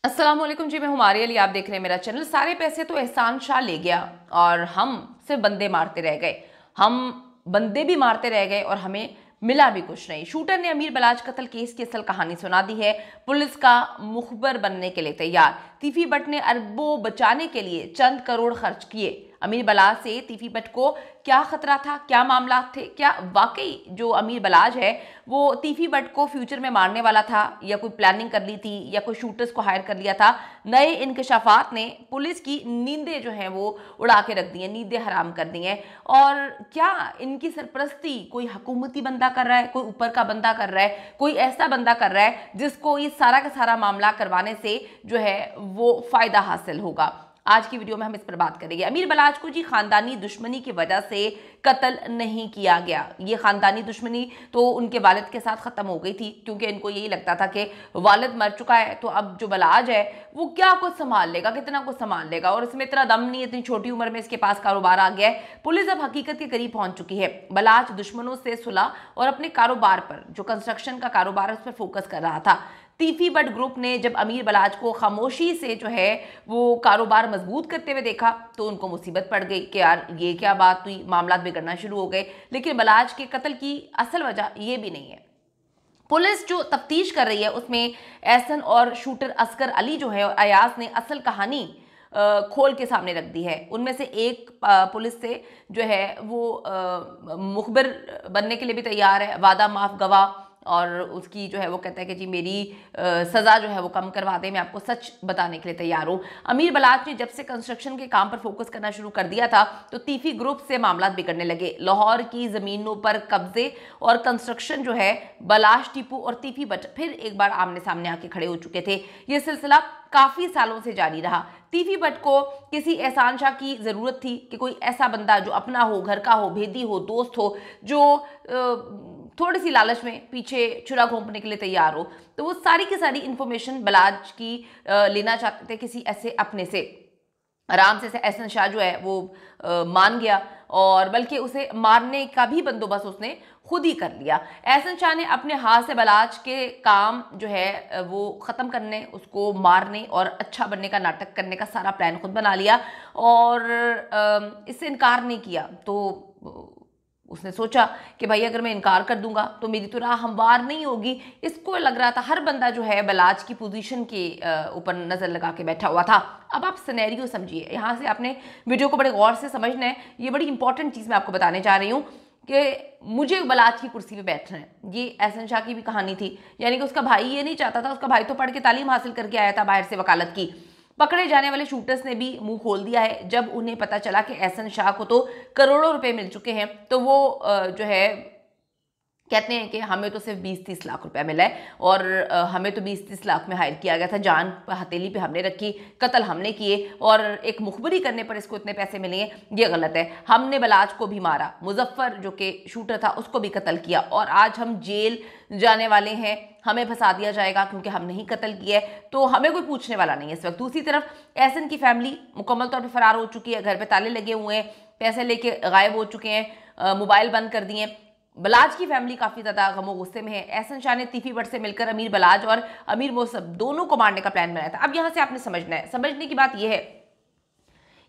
अस्सलाम वालेकुम जी, मैं हूं मारिया अली। आप देख रहे हैं मेरा चैनल। सारे पैसे तो एहसान शाह ले गया और हम सिर्फ बंदे मारते रह गए। हम बंदे भी मारते रह गए और हमें मिला भी कुछ नहीं। शूटर ने अमीर बलाच कत्ल केस की असल कहानी सुना दी है। पुलिस का मुखबर बनने के लिए तैयार। तीफी बट ने अरबों बचाने के लिए चंद करोड़ खर्च किए। अमीर बलाज से तीफी बट को क्या खतरा था, क्या मामला थे, क्या वाकई जो अमीर बलाज है वो तीफी बट को फ्यूचर में मारने वाला था, या कोई प्लानिंग कर ली थी, या कोई शूटर्स को हायर कर लिया था। नए इंकशाफात ने पुलिस की नींदें जो हैं वो उड़ा के रख दी हैं, नींदें हराम कर दी हैं। और क्या इनकी सरपरस्ती कोई हुकूमती बंदा कर रहा है, कोई ऊपर का बंदा कर रहा है, कोई ऐसा बंदा कर रहा है जिसको ये सारा का सारा मामला करवाने से जो है वो फायदा हासिल होगा। आज की वीडियो में हम इस पर बात करेंगे। अमीर बलाज को जी खानदानी दुश्मनी की वजह से कत्ल नहीं किया गया। ये खानदानी दुश्मनी तो उनके वालिद के साथ ख़त्म हो गई थी, क्योंकि इनको यही लगता था कि वालिद मर चुका है तो अब जो बलाज है वो क्या कुछ संभाल लेगा, कितना कुछ संभाल लेगा, और इसमें इतना दम नहीं है, इतनी छोटी उम्र में इसके पास कारोबार आ गया है। पुलिस अब हकीकत के करीब पहुंच चुकी है। बलाज दुश्मनों से सुलह और अपने कारोबार पर, जो कंस्ट्रक्शन का कारोबार है, उस पर फोकस कर रहा था। तीफी बट ग्रुप ने जब अमीर बलाज को खामोशी से जो है वो कारोबार मजबूत करते हुए देखा तो उनको मुसीबत पड़ गई कि यार ये क्या बात हुई, मामला बिगड़ना शुरू हो गए। लेकिन बलाज के कत्ल की असल वजह ये भी नहीं है। पुलिस जो तफ्तीश कर रही है उसमें एहसन और शूटर असगर अली जो है और अयाज ने असल कहानी खोल के सामने रख दी है। उनमें से एक पुलिस से जो है वो मुखबिर बनने के लिए भी तैयार है, वादा माफ गवाह, और उसकी जो है वो कहता है कि जी मेरी सज़ा जो है वो कम करवा दे, मैं आपको सच बताने के लिए तैयार हूँ। अमीर बलाज ने जब से कंस्ट्रक्शन के काम पर फोकस करना शुरू कर दिया था तो तीफी ग्रुप से मामला बिगड़ने लगे। लाहौर की ज़मीनों पर कब्जे और कंस्ट्रक्शन जो है, बलाज, टीपू और तीफी बट फिर एक बार आमने सामने आके खड़े हो चुके थे। ये सिलसिला काफ़ी सालों से जारी रहा। तीफी बट को किसी एहसान शाह की ज़रूरत थी कि कोई ऐसा बंदा जो अपना हो, घर का हो, भेदी हो, दोस्त हो, जो थोड़ी सी लालच में पीछे छुरा घोंपने के लिए तैयार हो। तो वो सारी की सारी इंफॉर्मेशन बलाज की लेना चाहते थे किसी ऐसे अपने से। आराम से एहसन शाह जो है वो मान गया, और बल्कि उसे मारने का भी बंदोबस्त उसने खुद ही कर लिया। एहसन शाह ने अपने हाथ से बलाज के काम जो है वो ख़त्म करने, उसको मारने और अच्छा बनने का नाटक करने का सारा प्लान खुद बना लिया, और इससे इनकार नहीं किया। तो उसने सोचा कि भाई अगर मैं इनकार कर दूंगा तो मेरी तो राह हमवार नहीं होगी। इसको लग रहा था हर बंदा जो है बलाज की पोजीशन के ऊपर नज़र लगा के बैठा हुआ था। अब आप सिनेरियो समझिए, यहाँ से आपने वीडियो को बड़े गौर से समझना है। ये बड़ी इंपॉर्टेंट चीज़ मैं आपको बताने जा रही हूँ कि मुझे बलाज की कुर्सी पे बैठना है। ये एहसन शाह की भी कहानी थी, यानी कि उसका भाई ये नहीं चाहता था। उसका भाई तो पढ़ के तालीम हासिल करके आया था बाहर से, वकालत की। पकड़े जाने वाले शूटर्स ने भी मुंह खोल दिया है जब उन्हें पता चला कि एहसन शाह को तो करोड़ों रुपए मिल चुके हैं। तो वो जो है कहते हैं कि हमें तो सिर्फ 20-30 लाख रुपया मिला है, और हमें तो 20-30 लाख में हायर किया गया था, जान हथेली पे हमने रखी, कत्ल हमने किए, और एक मुखबरी करने पर इसको इतने पैसे मिले हैं, ये गलत है। हमने बलाज को भी मारा, मुजफ्फर जो कि शूटर था उसको भी कत्ल किया, और आज हम जेल जाने वाले हैं। हमें फंसा दिया जाएगा क्योंकि हमने ही कत्ल किया है, तो हमें कोई पूछने वाला नहीं है इस वक्त। दूसरी तरफ एहसन की फैमिली मुकम्मल तौर पर फरार हो चुकी है, घर पे ताले लगे हुए हैं, पैसे लेके गायब हो चुके हैं, मोबाइल बंद कर दिए। बलाज की फैमिली काफ़ी ज़्यादा गमो गुस्से में है। एहसन शाह ने तीफी बट से मिलकर अमीर बलाज और अमीर मोसब दोनों को मारने का प्लान बनाया था। अब यहाँ से आपने समझना है, समझने की बात यह है,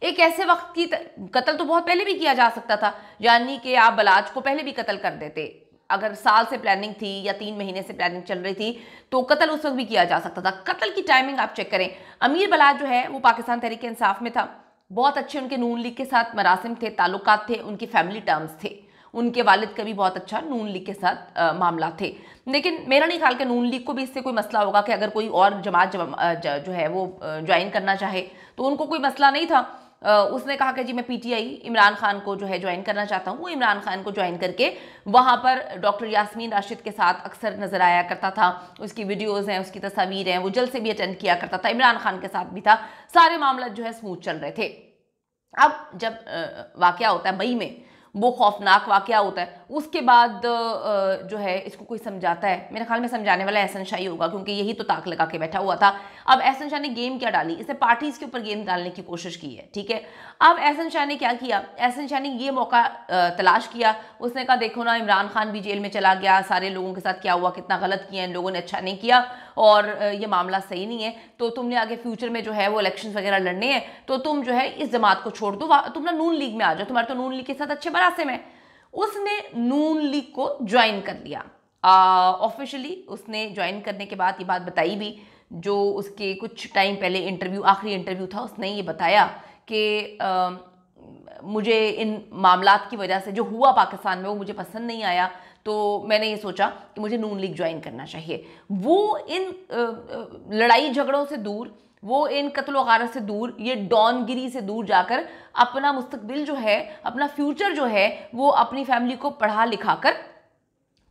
एक ऐसे वक्त की कत्ल तो बहुत पहले भी किया जा सकता था, यानी कि आप बलाज को पहले भी कत्ल कर देते। अगर साल से प्लानिंग थी या 3 महीने से प्लानिंग चल रही थी तो कत्ल उस वक्त भी किया जा सकता था। कत्ल की टाइमिंग आप चेक करें। अमीर बलाज जो है वो पाकिस्तान तहरीक इंसाफ में था, बहुत अच्छे उनके नून लीग के साथ मरासिम थे, ताल्लुकात थे, उनकी फैमिली टर्म्स थे, उनके वालिद का भी बहुत अच्छा नून लीग के साथ मामला थे। लेकिन मेरा नहीं ख्याल कि नून लीग को भी इससे कोई मसला होगा कि अगर कोई और जमात जो है वो ज्वाइन करना चाहे तो उनको कोई मसला नहीं था। उसने कहा कि जी मैं पीटीआई इमरान खान को जो है ज्वाइन करना चाहता हूँ। वो इमरान खान को ज्वाइन करके वहाँ पर डॉक्टर यास्मीन राशिद के साथ अक्सर नजर आया करता था। उसकी वीडियोज़ हैं, उसकी तस्वीर हैं, वो जल्द से भी अटेंड किया करता था, इमरान खान के साथ भी था। सारे मामला जो है स्मूथ चल रहे थे। अब जब वाकया होता है मई में, वो खौफनाक वाकया होता है, उसके बाद जो है इसको कोई समझाता है। मेरे ख्याल में समझाने वाला एहसन शाह ही होगा, क्योंकि यही तो ताक लगा के बैठा हुआ था। अब एहसन शाह ने गेम क्या डाली, इसे पार्टीज के ऊपर गेम डालने की कोशिश की है, ठीक है। अब एहसन शाह ने क्या किया, एहसन शाह ने ये मौका तलाश किया। उसने कहा देखो ना, इमरान खान भी जेल में चला गया, सारे लोगों के साथ क्या हुआ, कितना गलत किया इन लोगों ने, अच्छा नहीं किया, और ये मामला सही नहीं है, तो तुमने आगे फ्यूचर में जो है वो इलेक्शन वगैरह लड़ने हैं, तो तुम जो है इस जमात को छोड़ दो, तुम ना नून लीग में आ जाओ, तुम्हारे तो नून लीग के साथ अच्छे बरासे में। उसने नून लीग को ज्वाइन कर लिया ऑफिशियली। उसने ज्वाइन करने के बाद ये बात बताई भी, जो उसके कुछ टाइम पहले इंटरव्यू, आखिरी इंटरव्यू था, उसने ये बताया कि मुझे इन मामलात की वजह से जो हुआ पाकिस्तान में वो मुझे पसंद नहीं आया, तो मैंने ये सोचा कि मुझे नून लीग ज्वाइन करना चाहिए। वो इन लड़ाई झगड़ों से दूर, वो इन कत्ल गारत से दूर, ये डॉनगिरी से दूर जाकर अपना मुस्तकबिल जो है, अपना फ्यूचर जो है, वो अपनी फैमिली को पढ़ा लिखा कर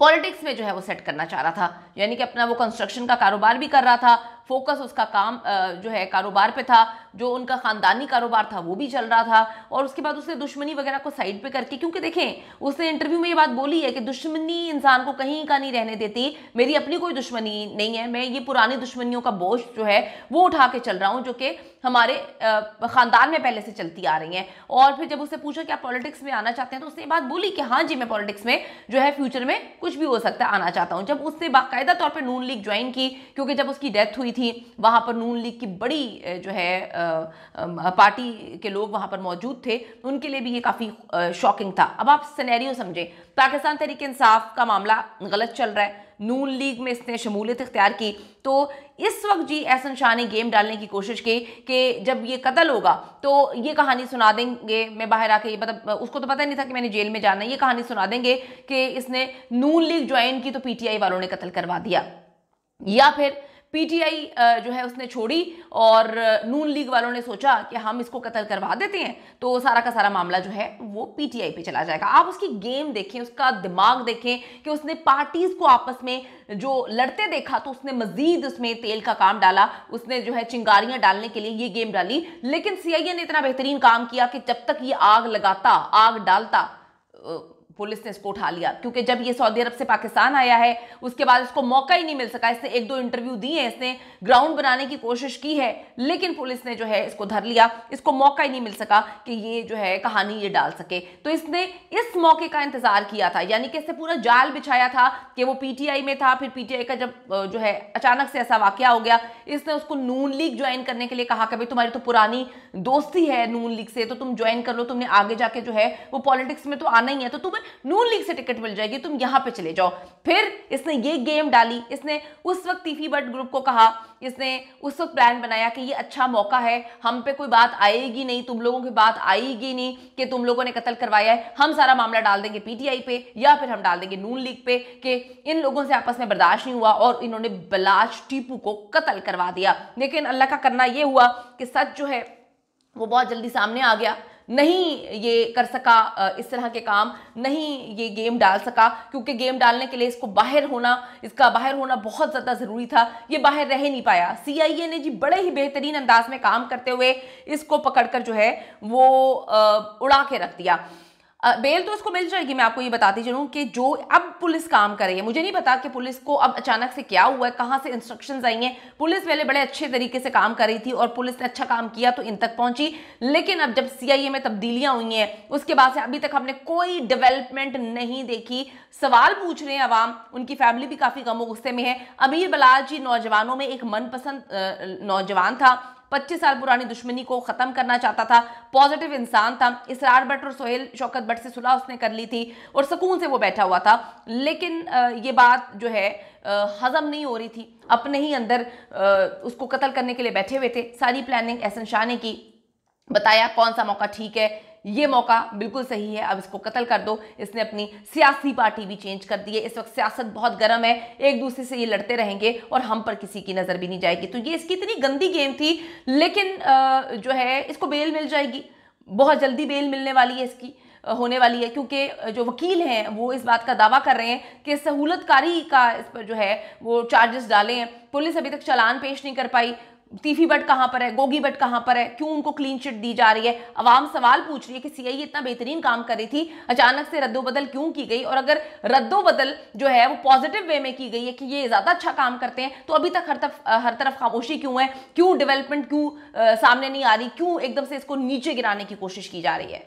पॉलिटिक्स में जो है वो सेट करना चाह रहा था। यानी कि अपना वो कंस्ट्रक्शन का कारोबार भी कर रहा था, फोकस उसका काम जो है कारोबार पे था, जो उनका खानदानी कारोबार था वो भी चल रहा था। और उसके बाद उसने दुश्मनी वगैरह को साइड पे करके, क्योंकि देखें उसने इंटरव्यू में ये बात बोली है कि दुश्मनी इंसान को कहीं का नहीं रहने देती, मेरी अपनी कोई दुश्मनी नहीं है, मैं ये पुरानी दुश्मनियों का बोझ जो है वो उठा के चल रहा हूँ, जो कि हमारे खानदान में पहले से चलती आ रही हैं। और फिर जब उससे पूछा कि आप पॉलिटिक्स में आना चाहते हैं, तो उसने ये बात बोली कि हाँ जी, मैं पॉलिटिक्स में जो है फ्यूचर में कुछ भी हो सकता है आना चाहता हूँ। जब उसने बाकायदा तौर पर नून लीग ज्वाइन की, क्योंकि जब उसकी डेथ हुई थी वहां पर नून लीग की बड़ी जो है पार्टी के लोग वहां पर मौजूद थे, उनके लिए भी ये काफी शॉकिंग था। अब आप सिनेरियो समझे, पाकिस्तान तहरीक इंसाफ का मामला गलत चल रहा है, नून लीग में इसने शमूलियत इख्तियार की, तो इस वक्त जी एहसन शाह ने गेम डालने की कोशिश की कि जब ये कत्ल होगा तो ये कहानी सुना देंगे, मैं बाहर आके, ये मतलब उसको तो पता नहीं था कि मैंने जेल में जाना है, ये कहानी सुना देंगे कि इसने नून लीग ज्वाइन की तो पीटीआई वालों ने कत्ल करवा दिया, या फिर पीटीआई जो है उसने छोड़ी और नून लीग वालों ने सोचा कि हम इसको कत्ल करवा देते हैं, तो सारा का सारा मामला जो है वो पीटीआई पे चला जाएगा। आप उसकी गेम देखें, उसका दिमाग देखें कि उसने पार्टीज को आपस में जो लड़ते देखा तो उसने मजीद उसमें तेल का काम डाला, उसने जो है चिंगारियां डालने के लिए ये गेम डाली। लेकिन सीआईए ने इतना बेहतरीन काम किया कि जब तक ये आग लगाता, आग डालता, पुलिस ने इसको उठा लिया, क्योंकि जब ये सऊदी अरब से पाकिस्तान आया है उसके बाद इसको मौका ही नहीं मिल सका। इसने एक दो इंटरव्यू दिए हैं, इसने ग्राउंड बनाने की कोशिश की है, लेकिन पुलिस ने जो है इसको धर लिया, इसको मौका ही नहीं मिल सका कि ये जो है कहानी ये डाल सके। तो इसने इस मौके का इंतजार किया था, यानी कि इसने पूरा जाल बिछाया था कि वो पीटीआई में था, फिर पीटीआई का जब जो है अचानक से ऐसा वाकया हो गया, इसने उसको नून लीग ज्वाइन करने के लिए कहा कि भाई तुम्हारी तो पुरानी दोस्ती है नून लीग से, तो तुम ज्वाइन कर लो, तुमने आगे जाके जो है वो पॉलिटिक्स में तो आना ही है, तो तुम्हें नून लीग से टिकट मिल जाएगी, तुम यहां पे चले जाओ। फिर इसने ये गेम डाली, इसने उस वक्त तीफी बट ग्रुप को कहा, इसने उस वक्त प्लान बनाया कि ये अच्छा मौका है, हम पे कोई बात आएगी नहीं, तुम लोगों की बात आएगी नहीं कि तुम लोगों ने कत्ल करवाया है, हम सारा मामला डाल देंगे पीटीआई पे या फिर हम डाल देंगे नून लीग पे कि इन लोगों से आपस में बर्दाश्त नहीं हुआ और इन्होंने बलाच टीपू को कत्ल करवा दिया। लेकिन अल्लाह का करना ये हुआ कि सच जो है वो बहुत जल्दी सामने आ गया, नहीं ये कर सका इस तरह के काम, नहीं ये गेम डाल सका, क्योंकि गेम डालने के लिए इसको इसका बाहर होना बहुत ज़्यादा ज़रूरी था, ये बाहर रह नहीं पाया। सीआईए ने जी बड़े ही बेहतरीन अंदाज में काम करते हुए इसको पकड़कर जो है वो उड़ा के रख दिया। बेल तो उसको मिल जाएगी, मैं आपको ये बताती चलूं कि जो अब पुलिस काम कर रही है, मुझे नहीं पता कि पुलिस को अब अचानक से क्या हुआ है, कहां से इंस्ट्रक्शंस आई हैं। पुलिस पहले बड़े अच्छे तरीके से काम कर रही थी और पुलिस ने अच्छा काम किया तो इन तक पहुंची, लेकिन अब जब सीआईए में तब्दीलियां हुई हैं उसके बाद से अभी तक हमने कोई डेवलपमेंट नहीं देखी। सवाल पूछ रहे हैं अवाम, उनकी फैमिली भी काफी गमो गुस्से में है। अमीर बलाच जी नौजवानों में एक मनपसंद नौजवान था, 25 साल पुरानी दुश्मनी को खत्म करना चाहता था, पॉजिटिव इंसान था। इसरार भट्ट और सोहेल शौकत भट्ट से सुलह उसने कर ली थी और सुकून से वो बैठा हुआ था, लेकिन ये बात जो है हजम नहीं हो रही थी, अपने ही अंदर उसको कत्ल करने के लिए बैठे हुए थे। सारी प्लानिंग एहसन शाह ने की, बताया कौन सा मौका ठीक है, ये मौका बिल्कुल सही है, अब इसको कत्ल कर दो। इसने अपनी सियासी पार्टी भी चेंज कर दी है, इस वक्त सियासत बहुत गर्म है, एक दूसरे से ये लड़ते रहेंगे और हम पर किसी की नजर भी नहीं जाएगी। तो ये इसकी इतनी गंदी गेम थी, लेकिन जो है इसको बेल मिल जाएगी, बहुत जल्दी बेल मिलने वाली है, इसकी होने वाली है, क्योंकि जो वकील हैं वो इस बात का दावा कर रहे हैं कि सहूलतकारी का इस पर जो है वो चार्जेस डाले हैं। पुलिस अभी तक चालान पेश नहीं कर पाई। तीफी बट कहां पर है, गोगी बट कहां पर है, क्यों उनको क्लीन चिट दी जा रही है? अवाम सवाल पूछ रही है कि सीआईए इतना बेहतरीन काम कर रही थी, अचानक से रद्दोबदल क्यों की गई? और अगर रद्दोबदल जो है वो पॉजिटिव वे में की गई है कि ये ज्यादा अच्छा काम करते हैं, तो अभी तक हर तरफ खामोशी क्यों है? क्यों डेवलपमेंट क्यों सामने नहीं आ रही? क्यों एकदम से इसको नीचे गिराने की कोशिश की जा रही है?